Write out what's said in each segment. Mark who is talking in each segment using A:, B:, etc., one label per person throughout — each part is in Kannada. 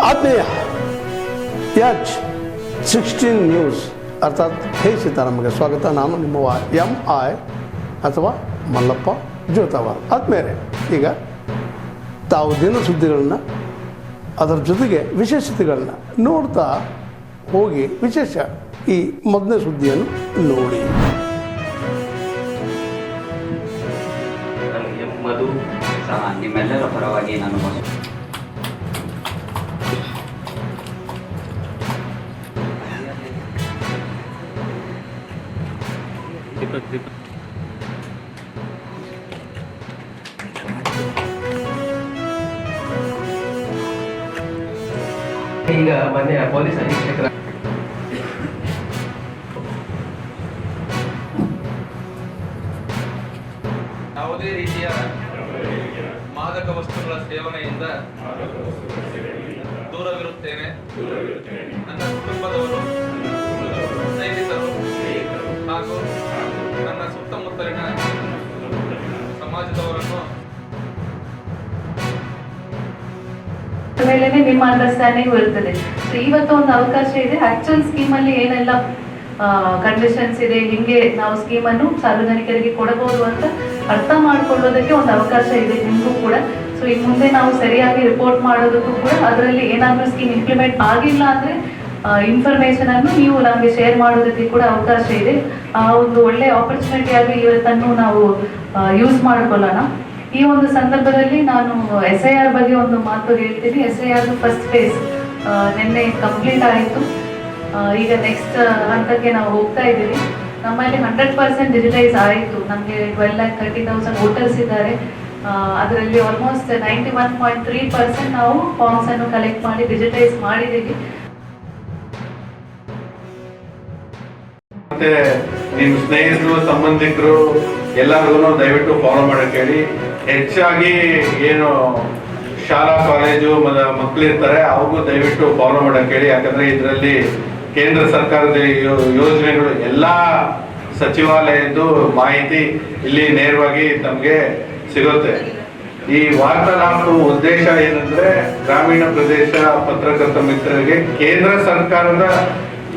A: ಆತ್ಮೀಯ ಎಚ್ 16 ನ್ಯೂಸ್ ಅರ್ಥಾತ್ ಹೇ ಸೀತಾರಾಮಗೆ ಸ್ವಾಗತ. ನಾನು ನಿಮ್ಮವ MI ಅಥವಾ ಮಲ್ಲಪ್ಪ ಜೋತಾವಾರ್. ಆದ್ಮೇಲೆ ಈಗ ತಾವು ದಿನ ಸುದ್ದಿಗಳನ್ನ ಅದರ ಜೊತೆಗೆ ವಿಶೇಷತೆಗಳನ್ನ ನೋಡ್ತಾ ಹೋಗಿ ವಿಶೇಷ ಈ ಮೊದಲನೇ ಸುದ್ದಿಯನ್ನು ನೋಡಿ.
B: ಮಧು ಸಹ ನಿಮ್ಮೆಲ್ಲರ ಪರವಾಗಿ ನಾನು
C: ಈಗ ಮೊನ್ನೆ ಪೊಲೀಸ್ ಅಧೀಕ್ಷಕರ
D: ಯಾವುದೇ ರೀತಿಯ ಮಾದಕ ವಸ್ತುಗಳ ಸೇವನೆಯಿಂದ ದೂರವಿರುತ್ತೇನೆ. ನನ್ನ ಕುಟುಂಬದವರು, ಸ್ನೇಹಿತರು ಹಾಗೂ ನನ್ನ ಸುತ್ತಮುತ್ತಲಿನ ಸಮಾಜದವರನ್ನು
E: ಮೇಲೆ ನಿಮ್ಮ ಅಂಡರ್ಸ್ಟ್ಯಾಂಡಿಂಗ್ ಇರ್ತದೆ. ಸೊ ಇವತ್ತು ಒಂದು ಅವಕಾಶ ಇದೆ. ಆಕ್ಚುಯಲ್ ಸ್ಕೀಮ್ ಅಲ್ಲಿ ಏನೆಲ್ಲ ಕಂಡೀಷನ್ಸ್ ಇದೆ, ಹಿಂಗೆ ನಾವು ಸ್ಕೀಮ್ ಅನ್ನು ಸಾರ್ವಜನಿಕರಿಗೆ ಕೊಡಬಹುದು ಅಂತ ಅರ್ಥ ಮಾಡ್ಕೊಳ್ಳೋದಕ್ಕೆ ಒಂದು ಅವಕಾಶ ಇದೆ ನಿಮಗೂ ಕೂಡ. ಸೊ ಇನ್ನು ಮುಂದೆ ನಾವು ಸರಿಯಾಗಿ ರಿಪೋರ್ಟ್ ಮಾಡೋದಕ್ಕೂ ಕೂಡ ಅದರಲ್ಲಿ ಏನಾದರೂ ಸ್ಕೀಮ್ ಇಂಪ್ಲಿಮೆಂಟ್ ಆಗಿಲ್ಲ ಅಂದ್ರೆ ಇನ್ಫಾರ್ಮೇಶನ್ ಅನ್ನು ನೀವು ನಮಗೆ ಶೇರ್ ಮಾಡೋದಕ್ಕೆ ಕೂಡ ಅವಕಾಶ ಇದೆ. ಆ ಒಂದು ಒಳ್ಳೆ ಆಪರ್ಚುನಿಟಿ ಆಗಿ ಇವತ್ತನ್ನು ನಾವು ಯೂಸ್ ಮಾಡ್ಕೊಳ್ಳೋಣ. ಈ ಒಂದು ಸಂದರ್ಭದಲ್ಲಿ ನಾನು SIR ಬಗ್ಗೆ ಒಂದು ಮಾತು ಹೇಳ್ತೀನಿ. SIR ಫಸ್ಟ್ ಫೇಸ್ ನಿನ್ನೆ ಕಂಪ್ಲೀಟ್ ಆಯಿತು. ಈಗ ನೆಕ್ಸ್ಟ್ ಹಂತಕ್ಕೆ ನಾವು ಹೋಗ್ತಾ ಇದ್ದೀವಿ. ನಮ್ಮಲ್ಲಿ 100% ಡಿಜಿಟೈಸ್ ಆಯಿತು. ನಮಗೆ 12,30,000 ವೋಟರ್ಸ್ ಇದ್ದಾರೆ. ಅದರಲ್ಲಿ ಆಲ್ಮೋಸ್ಟ್ 91.3% ನಾವು ಫಾರ್ಮ್ಸ್ ಅನ್ನು ಕಲೆಕ್ಟ್ ಮಾಡಿ ಡಿಜಿಟೈಸ್ ಮಾಡಿದ್ದೀವಿ.
F: ಮತ್ತೆ ನಿಮ್ಮ ಸ್ನೇಹಿತರು, ಸಂಬಂಧಿಕರು ಎಲ್ಲರಿಗೂ ದಯವಿಟ್ಟು ಫಾಲೋ ಮಾಡಕ್ಕೆ ಹೇಳಿ. ಹೆಚ್ಚಾಗಿ ಏನು ಶಾಲಾ ಕಾಲೇಜು ಮಕ್ಕಳಿರ್ತಾರೆ ಅವ್ರಿಗೂ ದಯವಿಟ್ಟು ಫಾಲೋ ಮಾಡಕ್ಕೆ ಹೇಳಿ. ಯಾಕಂದ್ರೆ ಇದರಲ್ಲಿ ಕೇಂದ್ರ ಸರ್ಕಾರದ ಯೋಜನೆಗಳು ಎಲ್ಲ ಸಚಿವಾಲಯದ್ದು ಮಾಹಿತಿ ಇಲ್ಲಿ ನೇರವಾಗಿ ತಮಗೆ ಸಿಗುತ್ತೆ. ಈ ವಾರ್ತಾಲಾಪದ ಉದ್ದೇಶ ಏನಂದ್ರೆ ಗ್ರಾಮೀಣ ಪ್ರದೇಶ ಪತ್ರಕರ್ತ ಮಿತ್ರರಿಗೆ ಕೇಂದ್ರ ಸರ್ಕಾರದ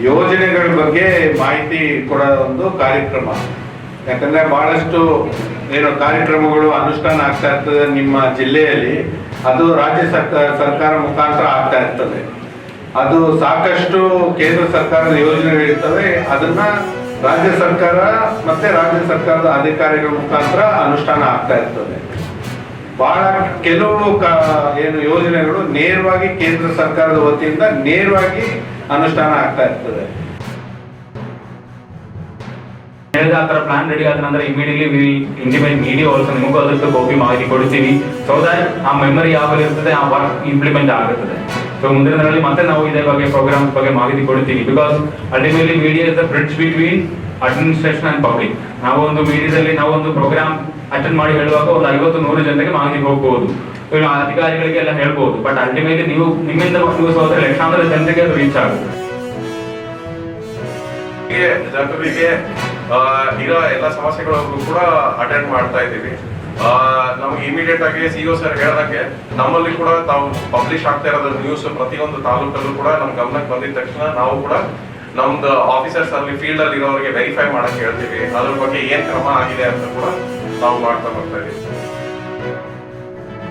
F: ಯೋಜನೆಗಳ ಬಗ್ಗೆ ಮಾಹಿತಿ ಕೊಡೋ ಒಂದು ಕಾರ್ಯಕ್ರಮ. ಯಾಕಂದ್ರೆ ಬಹಳಷ್ಟು ಏನು ಕಾರ್ಯಕ್ರಮಗಳು ಅನುಷ್ಠಾನ ಆಗ್ತಾ ಇರ್ತದೆ ನಿಮ್ಮ ಜಿಲ್ಲೆಯಲ್ಲಿ, ಅದು ರಾಜ್ಯ ಸರ್ಕಾರ ಮುಖಾಂತರ ಆಗ್ತಾ ಇರ್ತದೆ. ಅದು ಸಾಕಷ್ಟು ಕೇಂದ್ರ ಸರ್ಕಾರದ ಯೋಜನೆಗಳಿರ್ತವೆ. ಅದನ್ನ ರಾಜ್ಯ ಸರ್ಕಾರ ಮತ್ತೆ ರಾಜ್ಯ ಸರ್ಕಾರದ ಅಧಿಕಾರಿಗಳ ಮುಖಾಂತರ ಅನುಷ್ಠಾನ ಆಗ್ತಾ ಇರ್ತದೆ. ಬಹಳ ಕೆಲವು ಏನು ಯೋಜನೆಗಳು ನೇರವಾಗಿ ಕೇಂದ್ರ ಸರ್ಕಾರದ ವತಿಯಿಂದ ನೇರವಾಗಿ ಅನುಷ್ಠಾನ ಆಗ್ತಾ ಇರ್ತದೆ.
G: ಹೇಳಿದ ಆ ಥರ ಪ್ಲಾನ್ ರೆಡಿ ಆದ ನಂತರ immediately will intimate media also. ನಿಮಗೂ ಅದಕ್ಕೆ ಕಾಪಿ ಮಾಹಿತಿ ಕೊಡ್ತೀವಿ. ಸೊ ದಟ್ ಆ ಮೆಮರಿ ಯಾವಾಗ ಇರ್ತದೆ ಆ ವರ್ಕ್ ಇಂಪ್ಲಿಮೆಂಟ್ ಆಗುತ್ತದೆ. ಸೊ ಮುಂದಿನ ದಿನಗಳಲ್ಲಿ ಮತ್ತೆ ನಾವು ಇದೇ ಬಗ್ಗೆ ಪ್ರೋಗ್ರಾಮ್ ಬಗ್ಗೆ ಮಾಹಿತಿ ಕೊಡ್ತೀವಿ. Because ultimately media is the bridge between administration and public. ನಾವು ಒಂದು ಮೀಡಿಯಾದಲ್ಲಿ ನಾವು ಒಂದು ಪ್ರೋಗ್ರಾಮ್ ಅಟೆಂಡ್ ಮಾಡಿ ಹೇಳುವಾಗ ಒಂದು 50-100 ಜನರಿಗೆ ಮಾಹಿತಿ ಹೋಗ್ಬೋದು, ಅಧಿಕಾರಿಗಳಿಗೆ ಎಲ್ಲ ಹೇಳ್ಬೋದು. ಬಟ್ ಅಲ್ಟಿಮೇಟ್ಲಿ ನೀವು ನಿಮ್ಮಿಂದ ನ್ಯೂಸ್ ಹೋದ್ರೆ ಲಕ್ಷಾಂತರ ಜನರಿಗೆ ಅದು ರೀಚ್ ಆಗುತ್ತೆ.
H: ಜನರಿಗೆ ಇರೋ ಎಲ್ಲ ಸಮಸ್ಯೆಗಳಿಗೂ ಕೂಡ ಅಟೆಂಡ್ ಮಾಡ್ತಾ ಇದ್ದೀವಿ. ನಮ್ಗೆ ಇಮಿಡಿಯೇಟ್ ಆಗಿ CO ಸರ್ ಹೇಳಿದಂಗೆ ನಮ್ಮಲ್ಲಿ ಕೂಡ ತಾವು ಪಬ್ಲಿಷ್ ಆಗ್ತಾ ಇರೋದು ನ್ಯೂಸ್ ಪ್ರತಿಯೊಂದು ತಾಲೂಕಲ್ಲೂ ಕೂಡ ನಮ್ ಗಮನಕ್ಕೆ ಬಂದಿದ ತಕ್ಷಣ ನಾವು ಕೂಡ ನಮ್ದು ಆಫೀಸರ್ಸ್ ಅಲ್ಲಿ ಫೀಲ್ಡ್ ಅಲ್ಲಿ ಇರೋರಿಗೆ ವೆರಿಫೈ ಮಾಡಕ್ ಹೇಳ್ತೀವಿ. ಅದ್ರ ಬಗ್ಗೆ ಏನ್ ಕ್ರಮ ಆಗಿದೆ ಅಂತ ಕೂಡ ನಾವು ಮಾಡ್ತಾ ಬರ್ತಾ ಇದೀವಿ.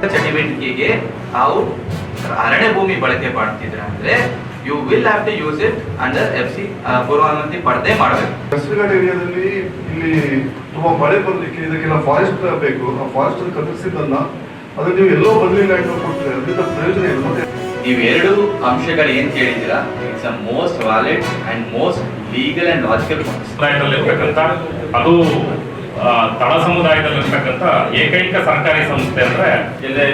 D: ಚಟುವಟಿಕೆಗೆ ನಾವು ಅರಣ್ಯ ಭೂಮಿ ಬಳಕೆ ಮಾಡ್ತಿದ್ರೆ ಅಂದ್ರೆ you will have to use it under FC ಪೂರ್ವಾನುಮತಿ ಪಡೆದೇ ಮಾಡಬೇಕು.
I: ಕಸ್ತೂರಿಘಾಟ್ ಏರಿಯಾದಲ್ಲಿ ಇಲ್ಲಿ ತುಂಬಾ ಮಳೆ ಬರ್ಲಿಕ್ಕೆ ಇದಕ್ಕೆಲ್ಲ ಫಾರೆಸ್ಟ್ ಬೇಕು. ಆ ಫಾರೆಸ್ಟ್ ಕತ್ತರಿಸಿದ್ದನ್ನ ಅದನ್ನ ನೀವು ಎಲ್ಲೋ ಬದಲಿ ಲ್ಯಾಂಡ್ ಕೊಟ್ಟರೆ ಅದರಿಂದ ಪ್ರಯೋಜನ ಏನು? ಮತ್ತೆ
D: ಇವೆರಡು ಅಂಶಗಳು ಏನ್ ಕೇಳಿದ್ದೀರಾ, it's a most valid and most legal and logical
G: ಅದು ತಳ ಸಮುದಾಯದಲ್ಲಿರ್ತಕ್ಕಂಥ ಏಕೈಕ ಸರ್ಕಾರಿ ಸಂಸ್ಥೆ ಅಂದ್ರೆ
H: ಎಲ್ಲೇ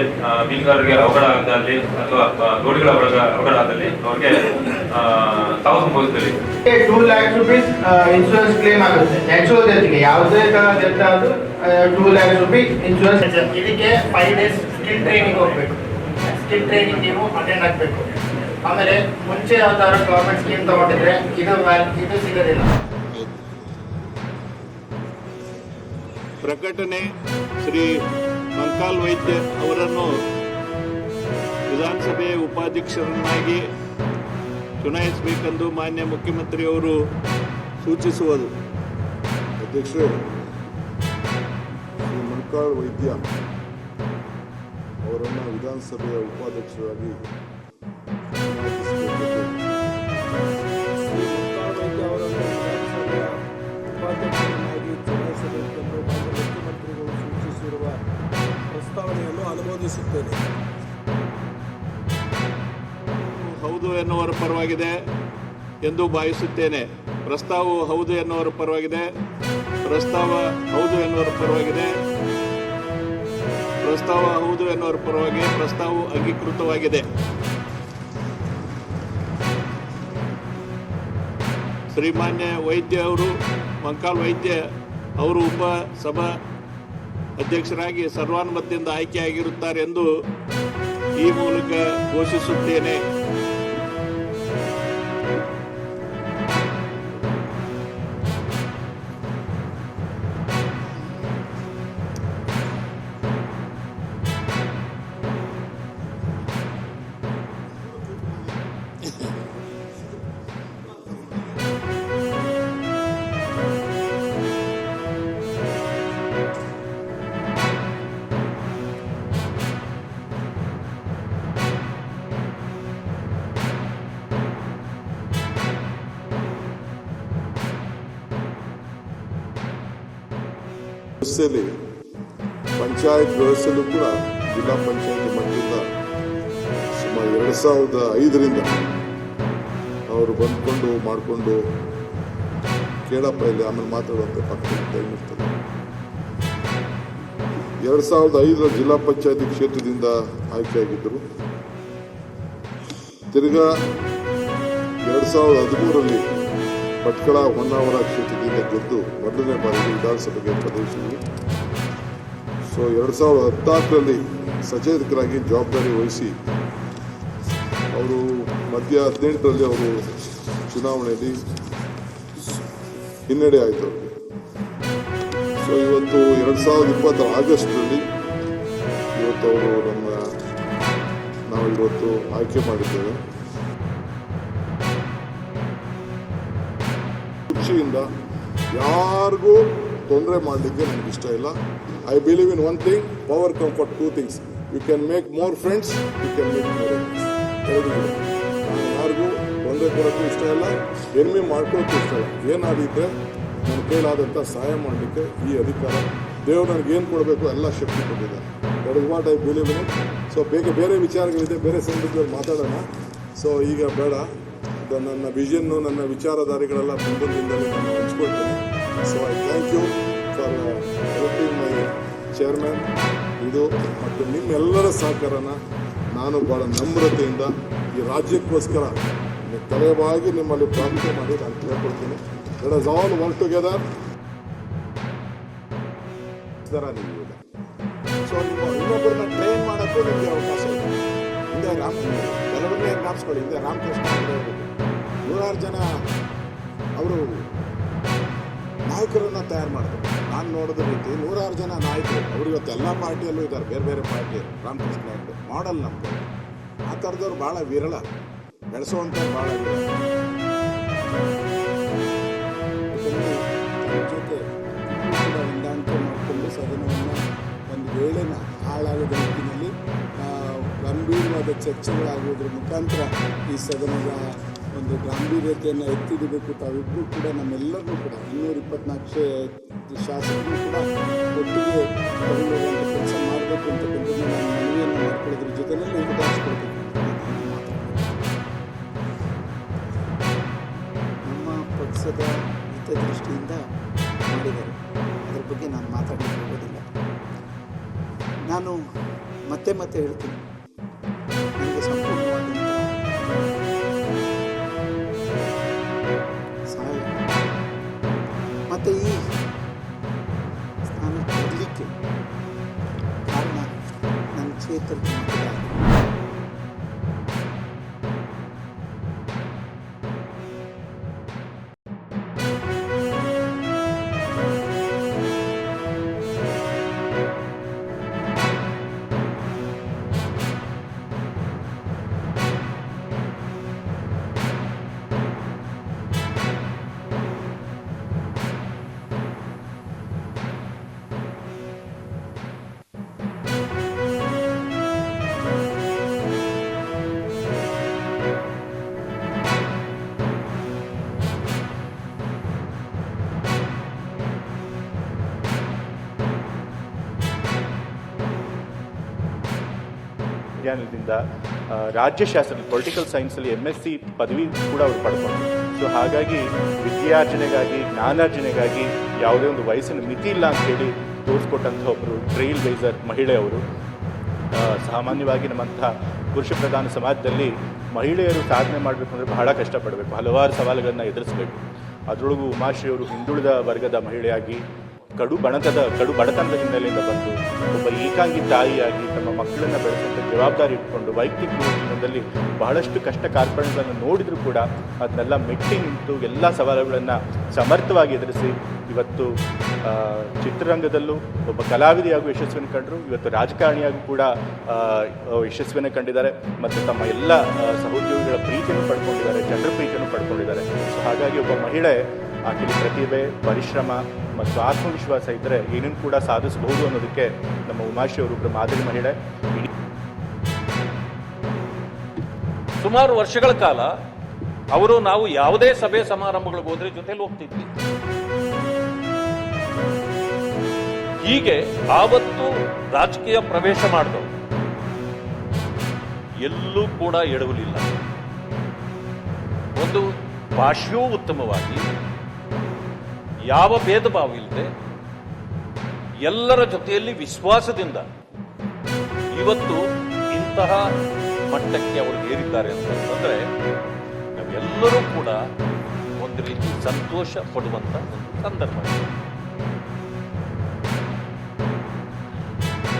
H: ಮೀನುಗಾರರಿಗೆ ಅವಘಡ ಆಗದಲ್ಲಿ ಅಥವಾ ಗೋಡಿಗಳ ಅವಘಡ ಆದಲ್ಲಿ ಅವ್ರಿಗೆ ತಾವು ಸಂಭವಿಸಿದಲ್ಲಿ
J: 2 lakhs rupees ಇನ್ಶೂರೆನ್ಸ್ ಕ್ಲೇಮ್ ಆಗುತ್ತೆ. ನ್ಯಾಚುರಲ್ ಡೆತ್ಗೆ ಯಾವುದೇ ತರ ಡೆತ್ ಆದ್ರೂ 2 lakhs rupees ಇನ್ಶೂರೆನ್ಸ್.
K: ಇದಕ್ಕೆ 5 days ಸ್ಕಿಲ್ ಟ್ರೈನಿಂಗ್ ಹೋಗ್ಬೇಕು. ಸ್ಕಿಲ್ ಟ್ರೈನಿಂಗ್ ನೀವು ಅಟೆಂಡ್ ಆಗಬೇಕು. ಆಮೇಲೆ ಮುಂಚೆ ಯಾವ್ದಾದ್ರು ಗವರ್ಮೆಂಟ್ ಸ್ಕೀಮ್ ತಗೊಂಡಿದ್ರೆ ಇದು ಸಿಗೋದಿಲ್ಲ.
F: ಪ್ರಕಟಣೆ ಶ್ರೀ ಮಂಕಾಲ್ ವೈದ್ಯ ಅವರನ್ನು ವಿಧಾನಸಭೆಯ ಉಪಾಧ್ಯಕ್ಷರನ್ನಾಗಿ ಚುನಾಯಿಸಬೇಕೆಂದು ಮಾನ್ಯ ಮುಖ್ಯಮಂತ್ರಿಯವರು ಸೂಚಿಸುವುದು.
I: ಅಧ್ಯಕ್ಷರೇ, ಶ್ರೀ ಮಲ್ಕಾಳ್ ವೈದ್ಯ ಅವರನ್ನು ವಿಧಾನಸಭೆಯ ಉಪಾಧ್ಯಕ್ಷರಾಗಿ
A: ಉಪಾಧ್ಯಕ್ಷರನ್ನಾಗಿ ಚುನಾಯಿಸಬೇಕೆಂದು ಮಾನ್ಯ ಮುಖ್ಯಮಂತ್ರಿಗಳು ಸೂಚಿಸಿರುವ ಪ್ರಸ್ತಾವನೆಯನ್ನು ಅನುಮೋದಿಸುತ್ತೇನೆ.
F: ಹೌದು ಎನ್ನುವರ ಪರವಾಗಿದೆ ಎಂದು ಭಾವಿಸುತ್ತೇನೆ. ಪ್ರಸ್ತಾವವು ಹೌದು ಎನ್ನುವರ ಪರವಾಗಿದೆ. ಪ್ರಸ್ತಾವ ಹೌದು ಎನ್ನುವರ ಪರವಾಗಿದೆ. ಪ್ರಸ್ತಾವ ಹೌದು ಎನ್ನುವರ ಪರವಾಗಿ ಪ್ರಸ್ತಾವವು ಅಂಗೀಕೃತವಾಗಿದೆ. ಶ್ರೀಮಾನ್ಯ ವೈದ್ಯ ಅವರು, ಮಂಕಾಲ್ ವೈದ್ಯ ಅವರು ಉಪಸಭಾ ಅಧ್ಯಕ್ಷರಾಗಿ ಸರ್ವಾನುಮತದಿಂದ ಆಯ್ಕೆಯಾಗಿರುತ್ತಾರೆ ಎಂದು ಈ ಮೂಲಕ ಘೋಷಿಸುತ್ತೇನೆ.
I: ವ್ಯವಸ್ಥೆಯಲ್ಲಿ ಪಂಚಾಯತ್ ವ್ಯವಸ್ಥೆಯಲ್ಲೂ ಕೂಡ ಜಿಲ್ಲಾ ಪಂಚಾಯತ್ ಮಟ್ಟದಿಂದ ಸುಮಾರು 2005ರಿಂದ ಅವರು ಬಂದ್ಕೊಂಡು ಮಾಡಿಕೊಂಡು ಕೇಳಪ್ಪ ಇಲ್ಲಿ ಆಮೇಲೆ ಮಾತಾಡುವಂತೆ ಪಕ್ಕದ ಟೈಮ್ ಇರ್ತದೆ. 2005 ಜಿಲ್ಲಾ ಪಂಚಾಯತಿ ಕ್ಷೇತ್ರದಿಂದ ಆಯ್ಕೆಯಾಗಿದ್ದರು. ತಿರ್ಗಾ 2013ರಲ್ಲಿ ಭಟ್ಕಳ ಹೊನ್ನಾವರ ಕ್ಷೇತ್ರದಿಂದ ಗೆದ್ದು ಮೊದಲನೇ ಬಾರಿಗೆ ವಿಧಾನಸಭೆಗೆ ಪ್ರವೇಶಿಸಿದರು. ಸೊ 2014ರಲ್ಲಿ ಸಚೇತಕರಾಗಿ ಜವಾಬ್ದಾರಿ ವಹಿಸಿ ಅವರು ಮಧ್ಯ 2018ರಲ್ಲಿ ಅವರು ಚುನಾವಣೆಯಲ್ಲಿ ಹಿನ್ನಡೆ ಆಯಿತು. ಸೊ ಇವತ್ತು 2020 ಆಗಸ್ಟ್ನಲ್ಲಿ ಇವತ್ತು ಅವರು ನಾವು ಇವತ್ತು ಆಯ್ಕೆ ಮಾಡಿದ್ದೇವೆ. ಖುಷಿಯಿಂದ ಯಾರಿಗೂ ತೊಂದರೆ ಮಾಡಲಿಕ್ಕೆ ನನಗೆ ಇಷ್ಟ ಇಲ್ಲ. I believe in one thing, power comfort, 2 things. You can make more friends, you can make more enemies. ನಾನು ಯಾರಿಗೂ ತೊಂದರೆ ಕೊಡೋಕ್ಕೂ ಇಷ್ಟ ಇಲ್ಲ, ಎನಿಮಿ ಮಾಡ್ಕೊಳ್ಳೋಕ್ಕೂ ಇಷ್ಟ ಇಲ್ಲ. ಏನಾದಿದ್ರೆ ನನ್ನ ಕೈಲಾದಂಥ ಸಹಾಯ ಮಾಡಲಿಕ್ಕೆ ಈ ಅಧಿಕಾರ ದೇವರು ನನಗೆ ಏನು ಕೊಡಬೇಕು ಎಲ್ಲ ಶಕ್ತಿ ಕೊಟ್ಟಿದ್ದಾರೆ. That is what I believe in it. So ಬೇರೆ ವಿಚಾರಗಳಿದೆ, ಬೇರೆ ಸಂದರ್ಭದಲ್ಲಿ ಮಾತಾಡೋಣ. ಸೊ ಈಗ ಬೇಡ, ನನ್ನ ವಿಷನ್ನು, ನನ್ನ ವಿಚಾರಧಾರೆಗಳೆಲ್ಲ ಮುಂದಿನಿಂದಲೇ ನಾನು ಹಂಚ್ಕೊಳ್ತೇನೆ. So I thank you for helping my chairman. ಇದು ಮತ್ತು ನಿಮ್ಮೆಲ್ಲರ ಸಹಕಾರನ ನಾನು ಭಾಳ ನಮ್ರತೆಯಿಂದ ಈ ರಾಜ್ಯಕ್ಕೋಸ್ಕರ ತಲೆಬಾಗಿ ನಿಮ್ಮಲ್ಲಿ ಪ್ರಾರ್ಥನೆ ಮಾಡಿ ನಾನು ಕೇಳ್ಕೊಳ್ತೀನಿ. Let us all work together. ನೀವು ಸೊ ನೀವು ಇನ್ನೊಬ್ಬರನ್ನ ಟ್ರೈನ್ ಮಾಡೋಕ್ಕೂ ನಿಮಗೆ ಅವಕಾಶ ಇದೆ. ಹಿಂದೆ ಕೆಲವರನ್ನೇ ಜ್ಞಾಪಿಸ್ಕೊಳ್ಳಿ. ಹಿಂದೆ ರಾಮಕೃಷ್ಣ ಅವರು 100 ಜನ ಅವರು ನಾಯಕರನ್ನು ತಯಾರು ಮಾಡಿದ್ರು. ನಾನು ನೋಡಿದ ರೀತಿ 100 ಜನ ನಾಯಕರು ಅವರು ಇವತ್ತು ಎಲ್ಲ ಪಾರ್ಟಿಯಲ್ಲೂ ಇದ್ದಾರೆ, ಬೇರೆ ಬೇರೆ ಪಾರ್ಟಿ. ರಾಮಕೃಷ್ಣ ನಾಯಕರು ಮಾಡಲ್ ನಮ್ಮದು. ಆ ಥರದವ್ರು ಭಾಳ ವಿರಳ, ಬೆಳೆಸುವಂಥ ಭಾಳ ವಿರಳ. ತನ್ನ ಜೊತೆ ಕೂಡ ಹೊಂದಾಣಿಕೆ ಮಾಡಿಕೊಂಡು ಸದನವನ್ನು ಒಂದು ವೇಳೆನ ಹಾಳಾಗದ ರೀತಿಯಲ್ಲಿ ಗಂಭೀರವಾದ ಚರ್ಚೆಗಳಾಗುವುದರ ಮುಖಾಂತರ ಈ ಸದನದ ಒಂದು ಗಾಂಭೀರ್ಯತೆಯನ್ನು ಎತ್ತಿಡಬೇಕು. ತಾವಿಬ್ಬರೂ ಕೂಡ ನಮ್ಮೆಲ್ಲರಿಗೂ ಕೂಡ 224 ಶಾಸಕರು ಕೂಡ ಒಟ್ಟಿಗೆ ತಗೊಂಡೋಗುವಂಥ ಕೆಲಸ ಮಾಡಬೇಕು ಅಂತಕ್ಕಂಥದ್ದು ನಾನು ಮನವಿಯನ್ನು ಮಾಡ್ಕೊಳ್ಳೋದ್ರ ಜೊತೆಯಲ್ಲಿ ಉದಾಹರಿಸ್ಕೊಳ್ಬೇಕು. ನಮ್ಮ ಪಕ್ಷದ ಹಿತದೃಷ್ಟಿಯಿಂದ ಮಾಡಿದ್ದಾರೆ, ಅದರ ಬಗ್ಗೆ ನಾನು ಮಾತಾಡಲಿಕ್ಕೆ ಹೋಗೋದಿಲ್ಲ. ನಾನು ಮತ್ತೆ ಹೇಳ್ತೀನಿ, ನನಗೆ ಸಂಪೂರ್ಣವಾದಂಥ ಸಹಾಯ ಮತ್ತು ಈ ಸ್ಥಾನಕ್ಕೆ ಬರಲಿಕ್ಕೆ ಕಾರಣ ನನ್ನ ಕ್ಷೇತ್ರದ ಮತದಾರ.
L: ವಿಜ್ಞಾನದಿಂದ ರಾಜ್ಯಶಾಸ್ತ್ರ ಪೊಲಿಟಿಕಲ್ ಸೈನ್ಸಲ್ಲಿ MSc ಪದವಿ ಕೂಡ ಅವರು ಪಡ್ಕೊಂಡ್ರು. ಸೊ ಹಾಗಾಗಿ ವಿದ್ಯಾರ್ಜನೆಗಾಗಿ ಜ್ಞಾನಾರ್ಜನೆಗಾಗಿ ಯಾವುದೇ ಒಂದು ವಯಸ್ಸಿನ ಮಿತಿ ಇಲ್ಲ ಅಂತೇಳಿ ತೋರಿಸ್ಕೊಟ್ಟಂಥ ಒಬ್ಬರು ಟ್ರೈಲ್ ಬ್ಲೇಸರ್ ಮಹಿಳೆಯವರು. ಸಾಮಾನ್ಯವಾಗಿ ನಮ್ಮಂತಹ ಪುರುಷ ಪ್ರಧಾನ ಸಮಾಜದಲ್ಲಿ ಮಹಿಳೆಯರು ಸಾಧನೆ ಮಾಡಬೇಕು ಅಂದರೆ ಬಹಳ ಕಷ್ಟಪಡಬೇಕು, ಹಲವಾರು ಸವಾಲುಗಳನ್ನು ಎದುರಿಸಬೇಕು. ಅದರೊಳಗೂ ಉಮಾಶ್ರೀ ಅವರು ಹಿಂದುಳಿದ ವರ್ಗದ ಮಹಿಳೆಯಾಗಿ ಕಡು ಬಡತನದ ಹಿನ್ನೆಲೆಯಿಂದ ಬಂದು ಒಬ್ಬ ಏಕಾಂಗಿ ತಾಯಿಯಾಗಿ ತಮ್ಮ ಮಕ್ಕಳನ್ನು ಬೆಳೆಸುವಂಥ ಜವಾಬ್ದಾರಿ ಇಟ್ಕೊಂಡು ವೈಯಕ್ತಿಕ ಜೀವನದಲ್ಲಿ ಬಹಳಷ್ಟು ಕಷ್ಟ ಕಾರ್ಪಣ್ಯಗಳನ್ನು ನೋಡಿದರೂ ಕೂಡ ಅದನ್ನೆಲ್ಲ ಮೆಟ್ಟಿ ನಿಂತು ಎಲ್ಲ ಸವಾಲುಗಳನ್ನು ಸಮರ್ಥವಾಗಿ ಎದುರಿಸಿ ಇವತ್ತು ಚಿತ್ರರಂಗದಲ್ಲೂ ಒಬ್ಬ ಕಲಾವಿದೆಯಾಗೂ ಯಶಸ್ವಿಯನ್ನು ಕಂಡರು, ಇವತ್ತು ರಾಜಕಾರಣಿಯಾಗೂ ಕೂಡ ಯಶಸ್ವಿಯನ್ನು ಕಂಡಿದ್ದಾರೆ ಮತ್ತು ತಮ್ಮ ಎಲ್ಲ ಸಹೋದ್ಯೋಗಿಗಳ ಪ್ರೀತಿಯನ್ನು ಪಡ್ಕೊಂಡಿದ್ದಾರೆ, ಜನರ ಪ್ರೀತಿಯನ್ನು ಪಡ್ಕೊಂಡಿದ್ದಾರೆ. ಸೊ ಹಾಗಾಗಿ ಒಬ್ಬ ಮಹಿಳೆ ಆಕೆಯಲ್ಲಿ ಪ್ರತಿಭೆ, ಪರಿಶ್ರಮ ಮತ್ತು ಆತ್ಮವಿಶ್ವಾಸ ಇದ್ದರೆ ಏನನ್ನು ಕೂಡ ಸಾಧಿಸಬಹುದು ಅನ್ನೋದಕ್ಕೆ ನಮ್ಮ ಉಮಾಶ್ರೀ ಅವರು ಮಾದರಿ ಮಹಿಳೆ.
M: ಸುಮಾರು ವರ್ಷಗಳ ಕಾಲ ಅವರು ನಾವು ಯಾವುದೇ ಸಭೆ ಸಮಾರಂಭಗಳಿಗೆ ಹೋದ್ರೆ ಜೊತೆಲಿ ಹೋಗ್ತಿದ್ವಿ. ಹೀಗೆ ಆವತ್ತು ರಾಜಕೀಯ ಪ್ರವೇಶ ಮಾಡಿದವರು ಎಲ್ಲೂ ಕೂಡ ಎಡವಲಿಲ್ಲ. ಒಂದು ಭಾಷೆಯೂ ಉತ್ತಮವಾಗಿ, ಯಾವ ಭೇದ ಭಾವ ಇಲ್ಲದೆ ಎಲ್ಲರ ಜೊತೆಯಲ್ಲಿ ವಿಶ್ವಾಸದಿಂದ ಇವತ್ತು ಇಂತಹ ಮಟ್ಟಕ್ಕೆ ಅವರು ಏರಿದ್ದಾರೆ ಅಂತಂದ್ರೆ ನಾವೆಲ್ಲರೂ ಕೂಡ ಒಂದು ರೀತಿ ಸಂತೋಷ ಪಡುವಂತ ಒಂದು ಸಂದರ್ಭ.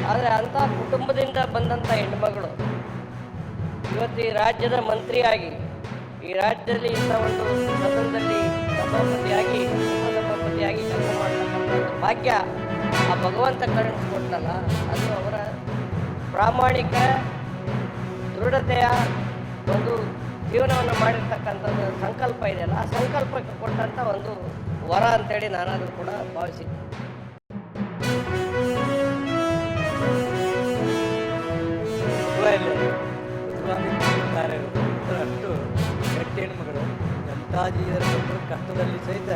N: ಆದರೆ ಅಂಥ ಕುಟುಂಬದಿಂದ ಬಂದಂಥ ಹೆಣ್ಮಗಳು ಇವತ್ತು ಈ ರಾಜ್ಯದ ಮಂತ್ರಿಯಾಗಿ, ಈ ರಾಜ್ಯದಲ್ಲಿ ಇಂಥ ಒಂದು ಸದನದಲ್ಲಿ ಸಭಾಪತಿಯಾಗಿ, ಉಪಸಭಾಪತಿಯಾಗಿ ಕೆಲಸ ಮಾಡತಕ್ಕಂಥ ಭಾಗ್ಯ ಆ ಭಗವಂತ ಕರುಣಿಸ್ಕೊಟ್ಟಲ್ಲ, ಅದು ಅವರ ಪ್ರಾಮಾಣಿಕ ದೃಢತೆಯ ಒಂದು ಜೀವನವನ್ನು ಮಾಡಿರ್ತಕ್ಕಂಥದ್ದು ಸಂಕಲ್ಪ ಇದೆಯಲ್ಲ, ಆ ಸಂಕಲ್ಪಕ್ಕೆ ಕೊಟ್ಟಂಥ ಒಂದು ವರ ಅಂತೇಳಿ ನಾನಾದರೂ ಕೂಡ ಭಾವಿಸಿದ್ದೆ.
O: ಅಷ್ಟು ಗಟ್ಟಿ ಹೆಣ್ಮಗಳು ಎಂಥ ಕಷ್ಟದಲ್ಲಿ ಸಹಿತ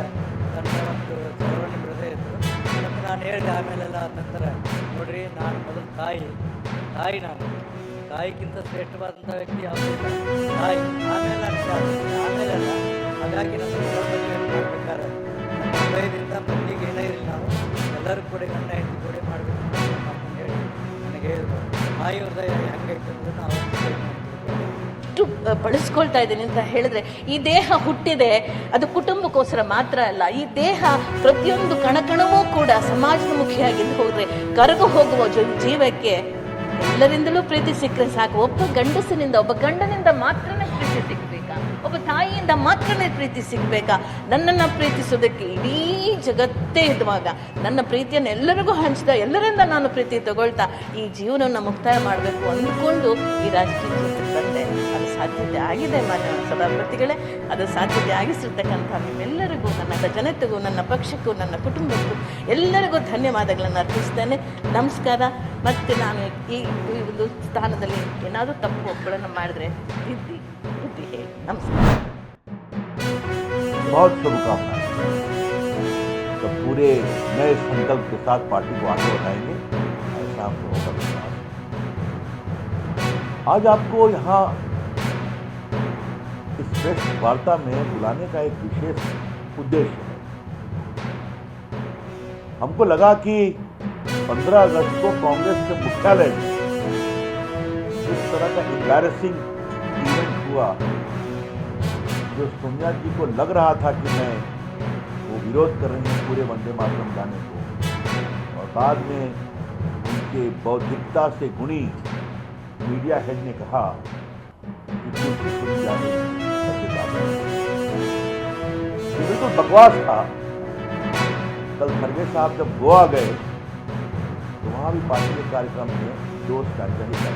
O: ನನ್ನ ಒಂದು ಚಳವಳಿ ಬಿಡದೇ ಇದ್ದರು. ಮತ್ತು ನಾನು ಹೇಳಿದೆ ಆಮೇಲೆಲ್ಲ ನಂತರ, ನೋಡ್ರಿ ನಾನು ಮೊದಲು ತಾಯಿ ನಾನು ತಾಯಿಗಿಂತ ಶ್ರೇಷ್ಠವಾದಂಥ ವ್ಯಕ್ತಿ ಯಾವುದಿಲ್ಲ, ತಾಯಿ ಆಮೇಲೆಲ್ಲ. ಹಾಗಾಗಿ ನನ್ನ ಮದುವೆ ಮಾಡಬೇಕಾದ್ರೆ ನನ್ನ ಹೃದಯದಿಂದ ಮಂದಿಗೆ ಏನೇ ಇರಲಿ, ನಾವು ಎಲ್ಲರೂ ಕೂಡ ಗಂಡ ಹೆಂಡತಿ ಕೂಡ ಮಾಡಬೇಕು ಅಂತ ಹೇಳಿ ನನಗೆ ಹೇಳಿದ್ರು. ತಾಯಿ ಹೃದಯ ಹೆಂಗೈತೆ ಅನ್ನೋದನ್ನು ನಾವು
P: ಬಳಸ್ಕೊಳ್ತಾ ಇದ್ದೀನಿ ಅಂತ ಹೇಳಿದ್ರೆ, ಈ ದೇಹ ಹುಟ್ಟಿದೆ ಅದು ಕುಟುಂಬಕ್ಕೋಸ್ಕರ ಮಾತ್ರ ಅಲ್ಲ. ಈ ದೇಹ ಪ್ರತಿಯೊಂದು ಕಣಕಣವೂ ಕೂಡ ಸಮಾಜಮುಖಿಯಾಗಿದ್ದು ಹೋದ್ರೆ ಕರಗು ಹೋಗುವ ಜೀವಕ್ಕೆ ಎಲ್ಲರಿಂದಲೂ ಪ್ರೀತಿ ಸಿಕ್ಕರೆ ಸಾಕು. ಒಬ್ಬ ಗಂಡಸಿನಿಂದ, ಒಬ್ಬ ಗಂಡನಿಂದ ಮಾತ್ರನೇ ಪ್ರೀತಿ ಸಿಗ್ಬೇಕಾ? ಒಬ್ಬ ತಾಯಿಯಿಂದ ಮಾತ್ರನೇ ಪ್ರೀತಿ ಸಿಗ್ಬೇಕಾ? ನನ್ನನ್ನು ಪ್ರೀತಿಸೋದಕ್ಕೆ ಇಡೀ ಜಗತ್ತೇ ಇರುವಾಗ ನನ್ನ ಪ್ರೀತಿಯನ್ನು ಎಲ್ಲರಿಗೂ ಹಂಚಿದ, ಎಲ್ಲರಿಂದ ನಾನು ಪ್ರೀತಿ ತಗೊಳ್ತಾ ಈ ಜೀವನವನ್ನು ಮುಕ್ತಾಯ ಮಾಡಬೇಕು ಅಂದ್ಕೊಂಡು ಈ ರಾಜಕೀಯ ಕ್ಷೇತ್ರಕ್ಕೆ ಬಂದೆ. ಅದು ಸಾಧ್ಯತೆ ಆಗಿದೆ ಮಾನ್ಯ ಸಭಾಪತಿಗಳೇ. ಅದು ಸಾಧ್ಯತೆ ಆಗಿಸಿರ್ತಕ್ಕಂಥ ನಿಮ್ಮೆಲ್ಲರಿಗೂ, ನನ್ನ ಜನತೆಗೂ, ನನ್ನ ಪಕ್ಷಕ್ಕೂ, ನನ್ನ ಕುಟುಂಬಕ್ಕೂ ಎಲ್ಲರಿಗೂ ಧನ್ಯವಾದಗಳನ್ನು ಅರ್ಪಿಸ್ತೇನೆ. ನಮಸ್ಕಾರ. ಮತ್ತು ನಾನು ಈ ಒಂದು ಸ್ಥಾನದಲ್ಲಿ ಏನಾದರೂ ತಪ್ಪು ಒಬ್ಬಳನ್ನು ಮಾಡಿದ್ರೆ ಬುದ್ಧಿ ಹೇಳಿ. ನಮಸ್ಕಾರ.
Q: बहुत शुभकामनाएं। तो पूरे नए संकल्प के साथ पार्टी को आगे बढ़ाएंगे, ऐसा हम लोगों का विश्वास है। आज आपको यहाँ इस प्रेस वार्ता में बुलाने का एक विशेष उद्देश्य है। हमको लगा कि 15 अगस्त को कांग्रेस के मुख्यालय में इस तरह का एम्बैरेसिंग इवेंट हुआ, जो सोनिया जी को लग रहा था कि मैं वो विरोध कर रही हैं पूरे वंदे मातरम गाने को, और बाद में उनके बौद्धिकता से गुणी मीडिया हेड ने कहा कि कुर्सी सुनी जा रही है। ये बिल्कुल बकवास था। कल खरगे साहब जब गोवा गए तो वहाँ भी पार्टी के कार्यक्रम में जोश का जाहिर किया।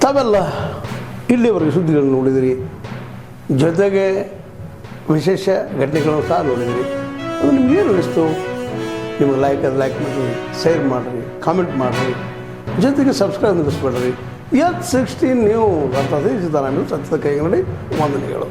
A: ತಾವೆಲ್ಲ ಇಲ್ಲಿವರೆಗೆ ಸುದ್ದಿಗಳನ್ನು ನೋಡಿದಿರಿ, ಜೊತೆಗೆ ವಿಶೇಷ ಘಟನೆಗಳನ್ನು ಸಹ ನೋಡಿದಿರಿ. ಅದು ನಿಮಗೇನು ಅನಿಸ್ತು? ನಿಮಗೆ ಲೈಕ್ ಮಾಡಿರಿ, ಶೇರ್ ಮಾಡಿರಿ, ಕಾಮೆಂಟ್ ಮಾಡಿರಿ, ಜೊತೆಗೆ ಸಬ್ಸ್ಕ್ರೈಬ್ ನಿಲ್ಲಿಸ್ಬೇಡ್ರಿ. H16 ನ್ಯೂಸ್ ಅಂತ ಸಿದ್ದರಾಮಯ್ಯ ಸತ್ಯದ ಕೈಗನ್ನಡಿ ವಂದನೆಗಳು.